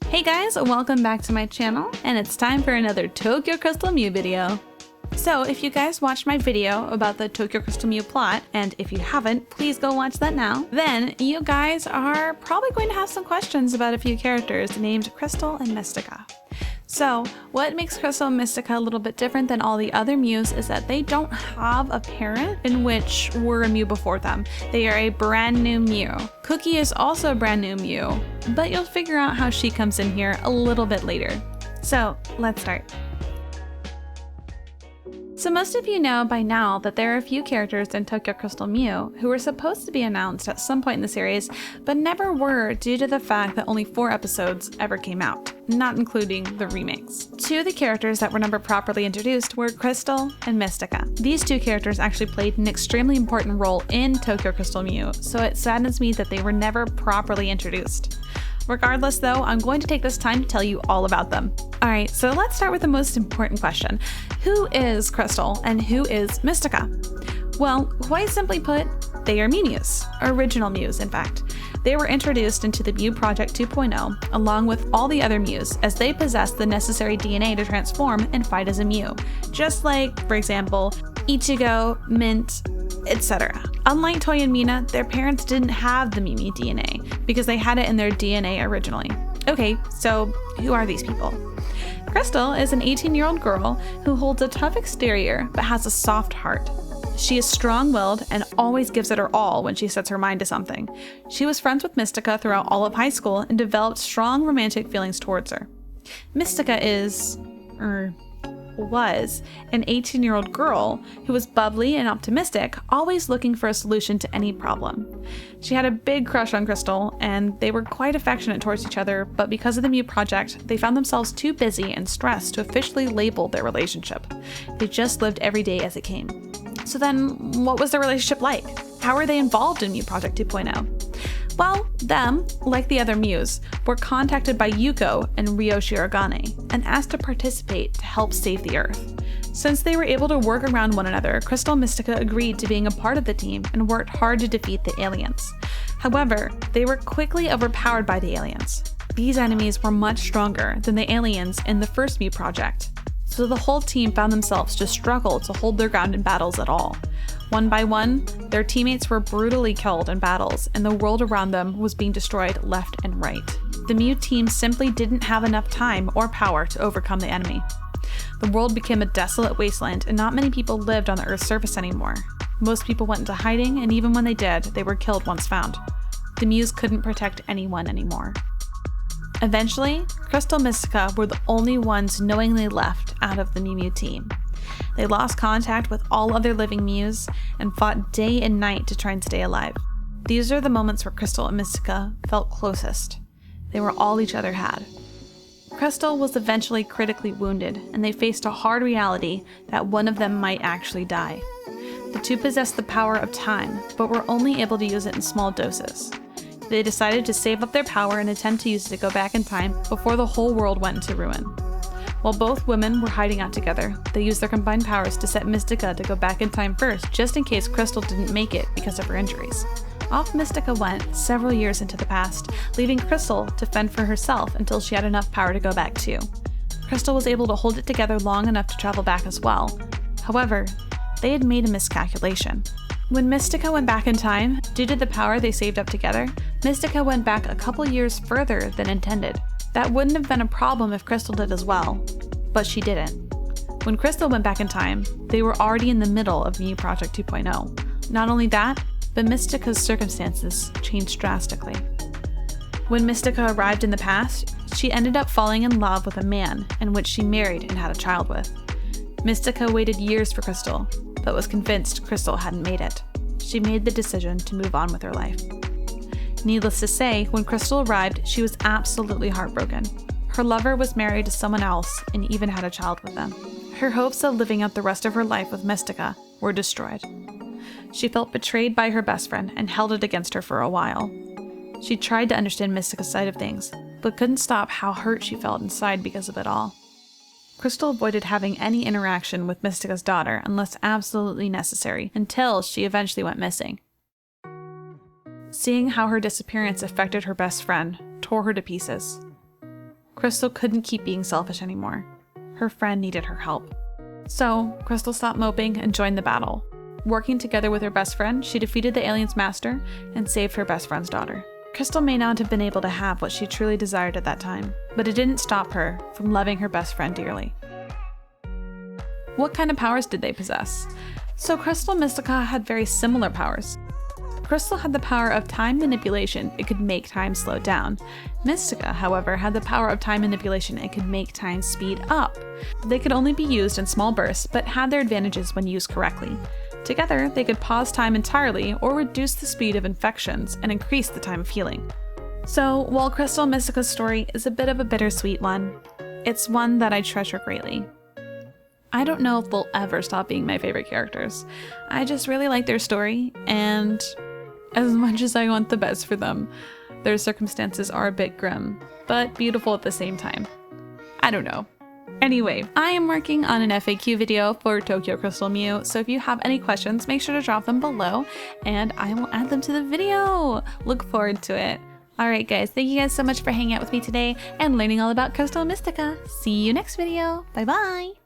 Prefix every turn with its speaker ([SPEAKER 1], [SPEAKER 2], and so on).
[SPEAKER 1] Hey guys, welcome back to my channel, and it's time for another Tokyo Crystal Mew video. So if you guys watched my video about the Tokyo Crystal Mew plot, and if you haven't, please go watch that now, then you guys are probably going to have some questions about a few characters named Crystal and Mystica. So what makes Crystal and Mystica a little bit different than all the other Mews is that they don't have a parent in which were a Mew before them. They are a brand new Mew. Cookie is also a brand new Mew, but you'll figure out how she comes in here a little bit later. So let's start. So most of you know by now that there are a few characters in Tokyo Crystal Mew who were supposed to be announced at some point in the series, but never were due to the fact that only 4 episodes ever came out, not including the remakes. 2 of the characters that were never properly introduced were Crystal and Mystica. These 2 characters actually played an extremely important role in Tokyo Crystal Mew, so it saddens me that they were never properly introduced. Regardless though, I'm going to take this time to tell you all about them. Alright, so let's start with the most important question. Who is Crystal and who is Mystica? Well, quite simply put, they are Mews, original Mews in fact. They were introduced into the Mew Project 2.0 along with all the other Mews as they possess the necessary DNA to transform and fight as a Mew. Just like, for example, Ichigo, Mint, etc. Unlike Toy and Mina, their parents didn't have the Mimi DNA because they had it in their DNA originally. Okay, so who are these people? Crystal is an 18-year-old girl who holds a tough exterior but has a soft heart. She is strong-willed and always gives it her all when she sets her mind to something. She was friends with Mystica throughout all of high school and developed strong romantic feelings towards her. Mystica was an 18-year-old girl who was bubbly and optimistic, always looking for a solution to any problem. She had a big crush on Crystal, and they were quite affectionate towards each other, but because of the Mew Project, they found themselves too busy and stressed to officially label their relationship. They just lived every day as it came. So then, what was their relationship like? How were they involved in Mew Project 2.0? Well, them, like the other Mews, were contacted by Yuko and Ryo Shirogane and asked to participate to help save the Earth. Since they were able to work around one another, Crystal and Mystica agreed to being a part of the team and worked hard to defeat the aliens. However, they were quickly overpowered by the aliens. These enemies were much stronger than the aliens in the first Mew Project, so the whole team found themselves to struggle to hold their ground in battles at all. One by one, their teammates were brutally killed in battles, and the world around them was being destroyed left and right. The Mew team simply didn't have enough time or power to overcome the enemy. The world became a desolate wasteland, and not many people lived on the Earth's surface anymore. Most people went into hiding, and even when they did, they were killed once found. The Mews couldn't protect anyone anymore. Eventually, Crystal and Mystica were the only ones knowingly left out of the Mew team. They lost contact with all other living Mews and fought day and night to try and stay alive. These are the moments where Crystal and Mystica felt closest. They were all each other had. Crystal was eventually critically wounded, and they faced a hard reality that one of them might actually die. The 2 possessed the power of time, but were only able to use it in small doses. They decided to save up their power and attempt to use it to go back in time before the whole world went into ruin. While both women were hiding out together, they used their combined powers to set Mystica to go back in time first, just in case Crystal didn't make it because of her injuries. Off Mystica went several years into the past, leaving Crystal to fend for herself until she had enough power to go back too. Crystal was able to hold it together long enough to travel back as well. However, they had made a miscalculation. When Mystica went back in time, due to the power they saved up together, Mystica went back a couple years further than intended. That wouldn't have been a problem if Crystal did as well, but she didn't. When Crystal went back in time, they were already in the middle of Mew Project 2.0. Not only that, but Mystica's circumstances changed drastically. When Mystica arrived in the past, she ended up falling in love with a man in which she married and had a child with. Mystica waited years for Crystal, but was convinced Crystal hadn't made it. She made the decision to move on with her life. Needless to say, when Crystal arrived, she was absolutely heartbroken. Her lover was married to someone else and even had a child with them. Her hopes of living out the rest of her life with Mystica were destroyed. She felt betrayed by her best friend and held it against her for a while. She tried to understand Mystica's side of things, but couldn't stop how hurt she felt inside because of it all. Crystal avoided having any interaction with Mystica's daughter unless absolutely necessary, until she eventually went missing. Seeing how her disappearance affected her best friend tore her to pieces. Crystal couldn't keep being selfish anymore. Her friend needed her help. So, Crystal stopped moping and joined the battle. Working together with her best friend, she defeated the alien's master and saved her best friend's daughter. Crystal may not have been able to have what she truly desired at that time, but it didn't stop her from loving her best friend dearly. What kind of powers did they possess? So Crystal and Mystica had very similar powers. Crystal had the power of time manipulation. It could make time slow down. Mystica, however, had the power of time manipulation. It could make time speed up. They could only be used in small bursts, but had their advantages when used correctly. Together, they could pause time entirely or reduce the speed of infections and increase the time of healing. So, while Crystal and Mystica's story is a bit of a bittersweet one, it's one that I treasure greatly. I don't know if they'll ever stop being my favorite characters. I just really like their story, and as much as I want the best for them, their circumstances are a bit grim, but beautiful at the same time. I don't know. Anyway, I am working on an FAQ video for Tokyo Crystal Mew, so if you have any questions, make sure to drop them below, and I will add them to the video. Look forward to it. Alright guys, thank you guys so much for hanging out with me today and learning all about Crystal and Mystica. See you next video. Bye bye!